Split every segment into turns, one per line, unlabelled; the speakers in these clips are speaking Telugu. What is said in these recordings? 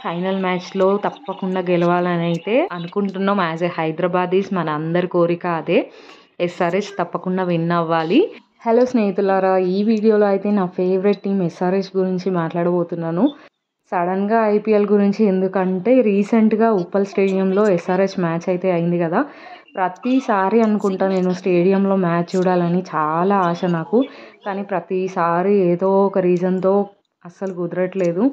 ఫైనల్ మ్యాచ్లో తప్పకుండా గెలవాలని అయితే అనుకుంటున్నాం. యాజ్ ఏ హైదరాబాదీస్ మన అందరి కోరిక అదే. ఎస్ఆర్హెచ్ తప్పకుండా విన్ అవ్వాలి. హలో స్నేహితులారా, ఈ వీడియోలో అయితే నా ఫేవరెట్ టీం ఎస్ఆర్హెచ్ గురించి మాట్లాడబోతున్నాను. సడన్గా ఐపీఎల్ గురించి ఎందుకంటే రీసెంట్గా ఉప్పల్ స్టేడియంలో ఎస్ఆర్హెచ్ మ్యాచ్ అయితే అయింది కదా. ప్రతిసారి అనుకుంటా నేను స్టేడియంలో మ్యాచ్ చూడాలని చాలా ఆశ నాకు. కానీ ప్రతిసారి ఏదో ఒక రీజన్తో అస్సలు కుదరట్లేదు.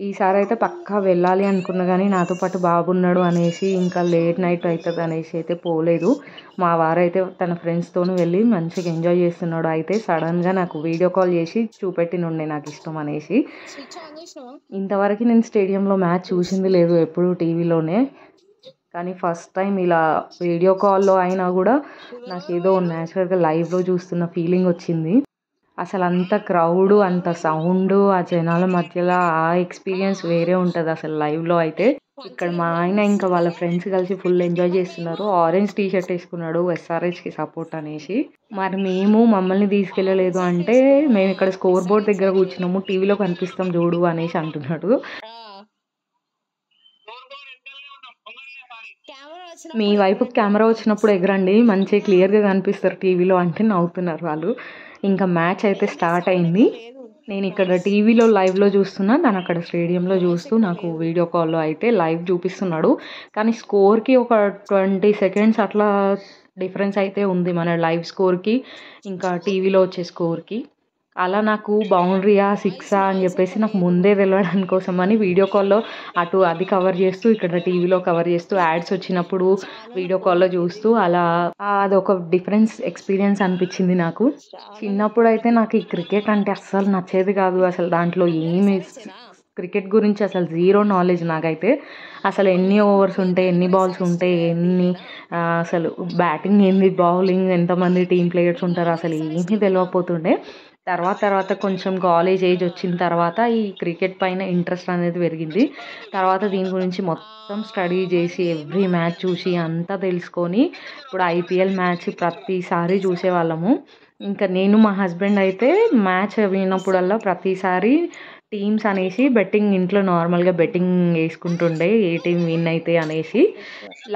ఈసారి అయితే పక్కా వెళ్ళాలి అనుకున్నా కానీ నాతో పాటు బాబున్నాడు అనేసి ఇంకా లేట్ నైట్ అవుతుంది అనేసి అయితే పోలేదు. మా వారైతే తన ఫ్రెండ్స్తోనూ వెళ్ళి మంచిగా ఎంజాయ్ చేస్తున్నాడు. అయితే సడన్గా నాకు వీడియో కాల్ చేసి చూపెట్టినుండే నాకు ఇష్టం అనేసి. ఇంతవరకు నేను స్టేడియంలో మ్యాచ్ చూసింది లేదు, ఎప్పుడు టీవీలోనే. కానీ ఫస్ట్ టైం ఇలా వీడియో కాల్లో అయినా కూడా నాకు ఏదో న్యాచురల్గా లైవ్లో చూస్తున్న ఫీలింగ్ వచ్చింది. అసలు అంత క్రౌడ్, అంత సౌండ్, ఆ జనాల మధ్యలో ఆ ఎక్స్పీరియన్స్ వేరే ఉంటుంది అసలు లైవ్లో అయితే. ఇక్కడ మా ఆయన ఇంకా వాళ్ళ ఫ్రెండ్స్ కలిసి ఫుల్ ఎంజాయ్ చేస్తున్నారు. ఆరెంజ్ టీ షర్ట్ వేసుకున్నాడు ఎస్ఆర్హెచ్కి సపోర్ట్ అనేసి. మరి మమ్మల్ని తీసుకెళ్ళలేదు అంటే మేము ఇక్కడ స్కోర్ బోర్డ్ దగ్గర కూర్చున్నాము, టీవీలో కనిపిస్తాం చూడు అనేసి అంటున్నాడు. మీ వైపు కెమెరా వచ్చినప్పుడు ఎగరండి, మంచిగా క్లియర్గా కనిపిస్తారు టీవీలో అంటే నవ్వుతున్నారు వాళ్ళు. ఇంకా మ్యాచ్ అయితే స్టార్ట్ అయింది. నేను ఇక్కడ టీవీలో లైవ్లో చూస్తున్నా, తను అక్కడ స్టేడియంలో చూస్తూ నాకు వీడియో కాల్లో అయితే లైవ్ చూపిస్తున్నాడు. కానీ స్కోర్కి ఒక 20 seconds అట్లా డిఫరెన్స్ అయితే ఉంది మన లైవ్ స్కోర్కి ఇంకా టీవీలో వచ్చే స్కోర్కి. అలా నాకు బౌండరీయా సిక్సా అని చెప్పేసి నాకు ముందే తెలియడానికి కోసమని వీడియో కాల్లో అటు అది కవర్ చేస్తూ ఇక్కడ టీవీలో కవర్ చేస్తూ యాడ్స్ వచ్చినప్పుడు వీడియో కాల్లో చూస్తూ అలా అదొక డిఫరెన్స్ ఎక్స్పీరియన్స్ అనిపించింది నాకు. చిన్నప్పుడు అయితే నాకు ఈ క్రికెట్ అంటే అస్సలు నచ్చేది కాదు. అసలు దాంట్లో క్రికెట్ గురించి అసలు జీరో నాలెడ్జ్ నాకైతే. అసలు ఎన్ని ఓవర్స్ ఉంటాయి, ఎన్ని బాల్స్ ఉంటాయి, అసలు బ్యాటింగ్ ఏంది, బౌలింగ్ ఎంతమంది టీం ప్లేయర్స్ ఉంటారు అసలు ఏమీ తెలియకపోతుండే. తర్వాత కొంచెం కాలేజ్ ఏజ్ వచ్చిన తర్వాత ఈ క్రికెట్ పైన ఇంట్రెస్ట్ అనేది పెరిగింది. తర్వాత దీని గురించి మొత్తం స్టడీ చేసి ఎవ్రీ మ్యాచ్ చూసి అంతా తెలుసుకొని ఇప్పుడు ఐపీఎల్ మ్యాచ్ ప్రతిసారి చూసేవాళ్ళము. ఇంకా నేను మా హస్బెండ్ అయితే మ్యాచ్ విన్నప్పుడల్లా ప్రతిసారి టీమ్స్ అనేసి బెట్టింగ్ ఇంట్లో నార్మల్గా బెట్టింగ్ వేసుకుంటుండే ఏ టీం విన్ అయితే అనేసి.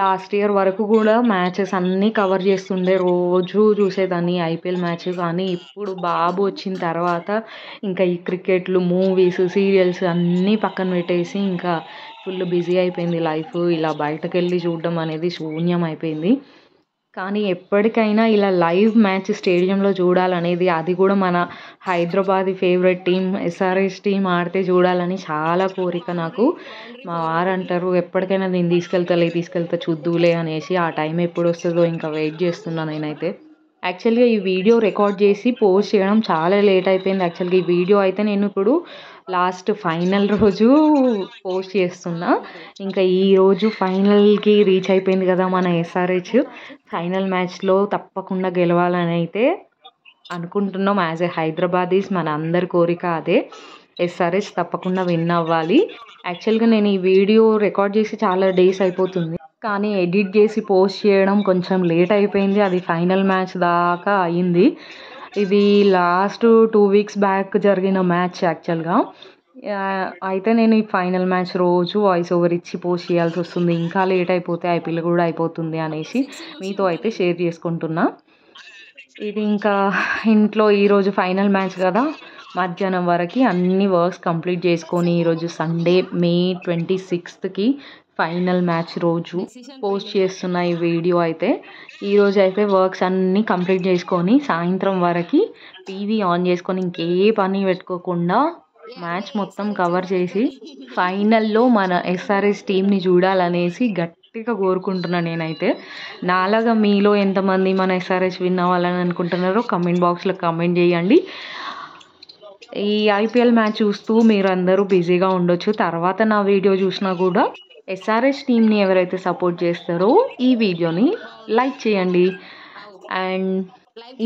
లాస్ట్ ఇయర్ వరకు కూడా మ్యాచెస్ అన్నీ కవర్ చేస్తుండే, రోజు చూసేదాన్ని ఐపీఎల్ మ్యాచ్. కానీ ఇప్పుడు బాబు వచ్చిన తర్వాత ఇంకా ఈ క్రికెట్లు, మూవీస్, సీరియల్స్ అన్నీ పక్కన పెట్టేసి ఇంకా ఫుల్ బిజీ అయిపోయింది లైఫ్. ఇలా బయటకు వెళ్ళి చూడడం అనేది శూన్యం అయిపోయింది. కానీ ఎప్పటికైనా ఇలా లైవ్ మ్యాచ్ స్టేడియంలో చూడాలనేది, అది కూడా మన Hyderabad favourite team SRH team ఆడితే చూడాలని చాలా కోరిక నాకు. మా వారు అంటారు ఎప్పటికైనా నేను తీసుకెళ్తా చూద్దులే అనేసి. ఆ టైం ఎప్పుడు వస్తుందో ఇంకా వెయిట్ చేస్తున్నా నేనైతే. యాక్చువల్గా ఈ వీడియో రికార్డ్ చేసి పోస్ట్ చేయడం చాలా లేట్ అయిపోయింది. యాక్చువల్గా ఈ వీడియో అయితే నేను ఇప్పుడు లాస్ట్ ఫైనల్ రోజు పోస్ట్ చేస్తున్నా. ఇంకా ఈరోజు ఫైనల్కి రీచ్ అయిపోయింది కదా మన ఎస్ఆర్హెచ్. ఫైనల్ మ్యాచ్లో తప్పకుండా గెలవాలని అయితే అనుకుంటున్నాం. యాజ్ ఏ హైదరాబాదీస్ మన అందరి కోరిక అదే. ఎస్ఆర్హెచ్ తప్పకుండా విన్ అవ్వాలి. యాక్చువల్గా నేను ఈ వీడియో రికార్డ్ చేసి చాలా డేస్ అయిపోతుంది, కానీ ఎడిట్ చేసి పోస్ట్ చేయడం కొంచెం లేట్ అయిపోయింది. అది ఫైనల్ మ్యాచ్ దాకా అయింది. ఇది లాస్ట్ 2 weeks బ్యాక్ జరిగిన మ్యాచ్ యాక్చువల్గా. అయితే నేను ఈ ఫైనల్ మ్యాచ్ రోజు వాయిస్ ఓవర్ ఇచ్చి పోస్ట్ చేయాల్సి వస్తుంది. ఇంకా లేట్ అయిపోతే ఐపీఎల్ కూడా అయిపోతుంది అనేసి మీతో అయితే షేర్ చేసుకుంటున్నా. ఇది ఇంకా ఇంట్లో ఈరోజు ఫైనల్ మ్యాచ్ కదా, మధ్యాహ్నం వరకు అన్ని వర్క్స్ కంప్లీట్ చేసుకొని ఈరోజు సండే May 26కి ఫైనల్ మ్యాచ్ రోజు పోస్ట్ చేస్తున్న ఈ వీడియో అయితే. ఈరోజు అయితే వర్క్స్ అన్నీ కంప్లీట్ చేసుకొని సాయంత్రం వరకు టీవీ ఆన్ చేసుకొని ఇంకే పని పెట్టుకోకుండా మ్యాచ్ మొత్తం కవర్ చేసి ఫైనల్లో మన ఎస్ఆర్హెచ్ టీంని చూడాలనేసి గట్టిగా కోరుకుంటున్నాను నేనైతే. నాలాగా మీలో ఎంతమంది మన ఎస్ఆర్హెచ్ విన్ అవ్వాలని అనుకుంటున్నారో కమెంట్ బాక్స్లో కమెంట్ చేయండి. ఈ ఐపీఎల్ మ్యాచ్ చూస్తూ మీరు అందరూ బిజీగా ఉండొచ్చు, తర్వాత నా వీడియో చూసినా కూడా ఎస్ఆర్హెచ్ టీంని ఎవరైతే సపోర్ట్ చేస్తారో ఈ వీడియోని లైక్ చేయండి. అండ్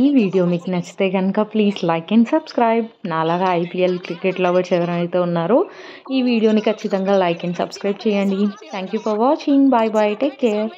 ఈ వీడియో మీకు నచ్చితే కనుక ప్లీజ్ లైక్ అండ్ సబ్స్క్రైబ్. నాలాగా ఐపీఎల్ క్రికెట్ లవర్స్ ఎవరైతే ఉన్నారో ఈ వీడియోని ఖచ్చితంగా లైక్ అండ్ సబ్స్క్రైబ్ చేయండి. Thank you for watching. Bye bye, take care.